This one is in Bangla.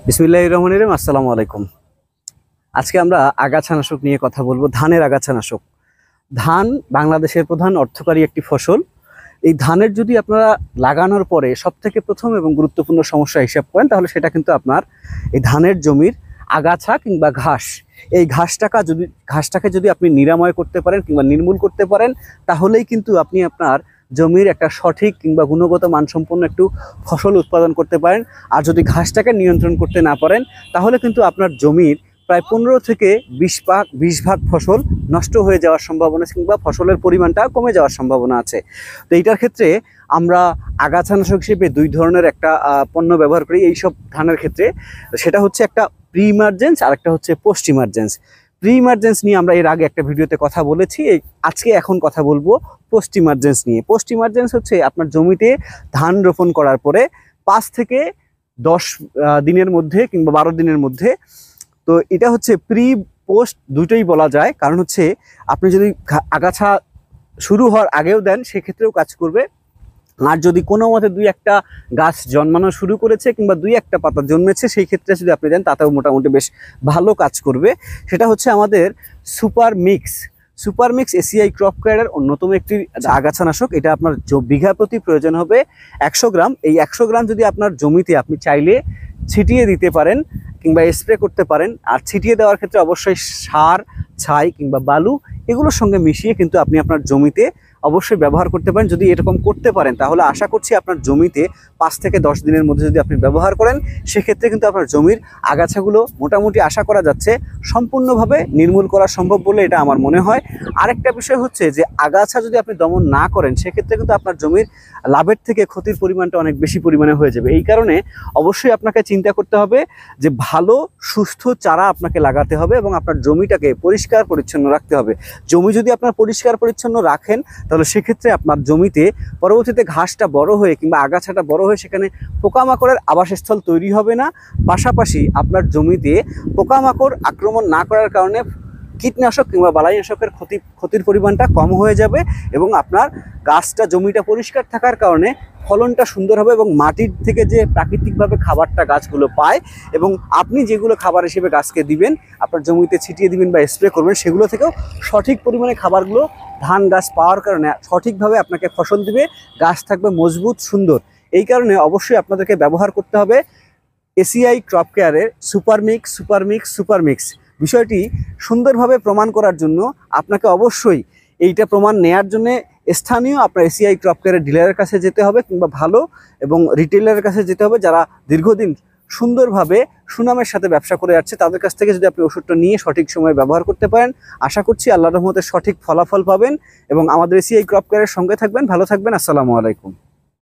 বিসমিল্লাহির রহমানির রহিম। আসসালামু আলাইকুম। আজকে আমরা আগাছানাশক নিয়ে কথা বলবো। ধানের আগাছানাশক। ধান বাংলাদেশের প্রধান অর্থকরী একটি ফসল। এই ধানের যদি আপনারা লাগানোর পরে সবথেকে প্রথম এবং গুরুত্বপূর্ণ সমস্যা হিসাব করেন, তাহলে সেটা কিন্তু আপনার এই ধানের জমির আগাছা কিংবা ঘাস। এই ঘাসটাকে যদি আপনি নিরাময় করতে পারেন কিংবা নির্মূল করতে পারেন, তাহলেই কিন্তু আপনি আপনার জমির একটা সঠিক কিংবা গুণগত মানসম্পন্ন একটু ফসল উৎপাদন করতে পারেন। আর যদি ঘাসটাকে নিয়ন্ত্রণ করতে না পারেন, তাহলে কিন্তু আপনার জমির প্রায় 15 থেকে 20 ভাগ ফসল নষ্ট হয়ে যাওয়ার সম্ভাবনা কিংবা ফসলের পরিমাণটা কমে যাওয়ার সম্ভাবনা আছে। তো এইটার ক্ষেত্রে আমরা আগাছানাশক হিসেবে দুই ধরনের একটা পণ্য ব্যবহার করি এইসব ধানের ক্ষেত্রে। সেটা হচ্ছে একটা প্রি ইমার্জেন্স আর একটা হচ্ছে পোস্ট ইমার্জেন্স। প্রি ইমার্জেন্স নিয়ে আমরা এর আগে একটা ভিডিওতে কথা বলেছি। এখন কথা বলবো পোস্ট ইমার্জেন্স নিয়ে। পোস্ট ইমার্জেন্স হচ্ছে আপনার জমিতে ধান রোপণ করার পরে 5 থেকে 10 দিনের মধ্যে কিংবা 12 দিনের মধ্যে। তো এটা হচ্ছে প্রি পোস্ট দুটোই বলা যায়, কারণ হচ্ছে আপনি যদি আগাছা শুরু হওয়ার আগেও দেন সেক্ষেত্রেও কাজ করবে। আর যদি কোনো মতে 2-1টা গাছ জন্মানো শুরু করেছে কিংবা 2-1টা পাতা জন্মেছে, সেই ক্ষেত্রে যদি আপনি দেন তাতেও মোটামুটি বেশ ভালো কাজ করবে। সেটা হচ্ছে আমাদের সুপার মিক্স এসিআই ক্রপ কেয়ারের অন্যতম একটি আগাছানাশক। এটা আপনার বিঘা প্রতি প্রয়োজন হবে 100 গ্রাম। এই 100 গ্রাম যদি আপনার জমিতে আপনি চাইলে ছিটিয়ে দিতে পারেন কিংবা স্প্রে করতে পারেন। আর ছিটিয়ে দেওয়ার ক্ষেত্রে অবশ্যই সার, ছাই কিংবা বালু এগুলোর সঙ্গে মিশিয়ে কিন্তু আপনি আপনার জমিতে অবশ্যই ব্যবহার করতে পারেন। যদি এরকম করতে পারেন, তাহলে আশা করছি আপনার জমিতে 5 থেকে 10 দিনের মধ্যে যদি আপনি ব্যবহার করেন, সেক্ষেত্রে কিন্তু আপনার জমির আগাছাগুলো মোটামুটি আশা করা যাচ্ছে সম্পূর্ণভাবে নির্মূল করা সম্ভব বলে এটা আমার মনে হয়। আরেকটা বিষয় হচ্ছে যে আগাছা যদি আপনি দমন না করেন, সেক্ষেত্রে কিন্তু আপনার জমির লাভের থেকে ক্ষতির পরিমাণটা অনেক বেশি পরিমাণে হয়ে যাবে। এই কারণে অবশ্যই আপনাকে চিন্তা করতে হবে যে ভালো সুস্থ চারা আপনাকে লাগাতে হবে এবং আপনার জমিটাকে পরিষ্কার পরিচ্ছন্ন রাখতে হবে। জমি যদি আপনার পরিষ্কার পরিচ্ছন্ন রাখেন, তাহলে সেক্ষেত্রে আপনার জমিতে পরবর্তীতে ঘাসটা বড় হয়ে কিংবা আগাছাটা বড় হয়ে সেখানে পোকামাকড়ের আবাসস্থল তৈরি হবে না। পাশাপাশি আপনার জমিতে পোকামাকড় আক্রমণ না করার কারণে কীটনাশক কিংবা বালাইনাশকের ক্ষতির পরিমাণটা কম হয়ে যাবে এবং আপনার জমিটা পরিষ্কার থাকার কারণে ফলনটা সুন্দর হবে এবং মাটির থেকে যে প্রাকৃতিকভাবে খাবারটা গাছগুলো পায় এবং আপনি যেগুলো খাবার হিসেবে গাছকে দিবেন, আপনার জমিতে ছিটিয়ে দিবেন বা স্প্রে করবেন, সেগুলো থেকেও সঠিক পরিমাণে খাবারগুলো ধান গাছ পাওয়ার কারণে সঠিকভাবে আপনাকে ফসল দিবে, গাছ থাকবে মজবুত সুন্দর। এই কারণে অবশ্যই আপনাদেরকে ব্যবহার করতে হবে এসিআই ক্রপ কেয়ারের সুপার মিক্স। বিষয়টি সুন্দরভাবে প্রমাণ করার জন্য আপনাকে অবশ্যই এইটা প্রমাণ নেয়ার জন্য স্থানীয় আপনার এসিআই ক্রপ কেয়ারের ডিলারের কাছে যেতে হবে কিংবা ভালো এবং রিটেলারের কাছে যেতে হবে, যারা দীর্ঘদিন সুন্দরভাবে সুনামের সাথে ব্যবসা করে যাচ্ছে। তাদের কাছ থেকে যদি আপনি ওষুধটা নিয়ে সঠিক সময়ে ব্যবহার করতে পারেন, আশা করছি আল্লাহর রহমতে সঠিক ফলাফল পাবেন এবং আমাদের এসিআই ক্রপ কেয়ারের সঙ্গে থাকবেন। ভালো থাকবেন। আসসালামু আলাইকুম।